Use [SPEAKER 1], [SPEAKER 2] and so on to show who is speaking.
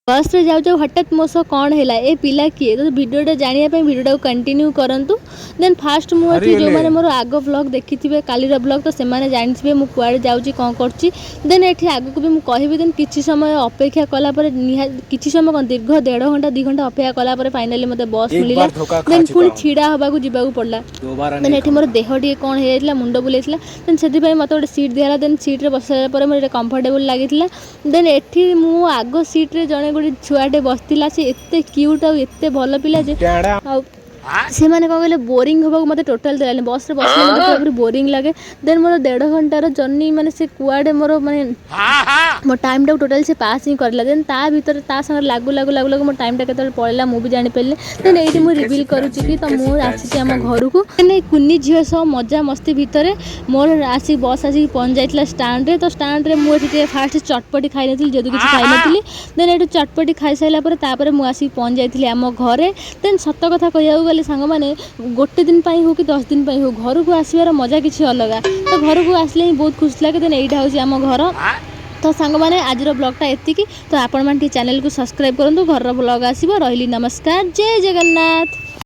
[SPEAKER 1] बस रे जाऊ जाऊ हठात मो सह कौन है ए पिला किए तो भिडियोटा जानापी भिडियोटा कंटिन्यू करूँ। देन फास्ट मुझे जो मैंने मोर आग व्लॉग देखी थे कालीर व्लॉग तो से जानते मुझे कुआड़े जाऊँगी कौन कर देन ये आगक भी मुझे देन किसी समय अपेक्षा कलापर किसी समय कौन दीर्घ 1.5 घंटा 2 घंटा अपेक्षा कलापर फाइनाली मत बस मिलला। देन पुणी छिड़ा हवा पड़ा पड़ा। देन ये मोर देह टे कौन हो मुंड बुलाई देन से मत गोटे सीट दिहला। देन सीट्रे बस सारापर मुझे कंफर्टेबल लगी। देन ये मु आग सीट्रे जड़े गोटे छुआटे बसला सी एत क्यूट आते भल पिला से मैंने कौन कहले बोरिंग होगा मत टोटाल देलानी बस बस मत बोरिंग लगे। देन मोर 1.5 घंटार जर्नी माने से कुआडे मोर माने मो टाइम टाक टोटाल से पास ही करला। देन ता भीतर ता संग लागू लागू लागू लागू मो टाइम टा केतल पळेला मु भी जानि पेले। देन एठी मु रिवील करूची कि त मु आसी हम घर को देन कुन्नी झियो सह मजा मस्ती भीतर मोर आसी बस आसी पहुंच जाइतला स्टैंड रे। तो स्टैंड रे मु एठी फास्ट चटपटी खाइ नथिल जदि किछि खाइ नथिली। देन एठी चटपटी खाइ साइला पर तापर मु आसी पहुंच जाइतली हम घरे। देन सत कथा कहिया सांग मैंने गोटे दिन हो कि 10 दिन हो घर को आसबार मजा किसी अलग। तो घर को आसले ही बहुत खुश लगे। देन यहाँ हूँ आम घर। तो सांग मैंने आज ब्लॉगटा एति तो आपण मैंने चैनल को सब्सक्राइब करूँ घर ब्लॉग आसो। रही नमस्कार जय जगन्नाथ।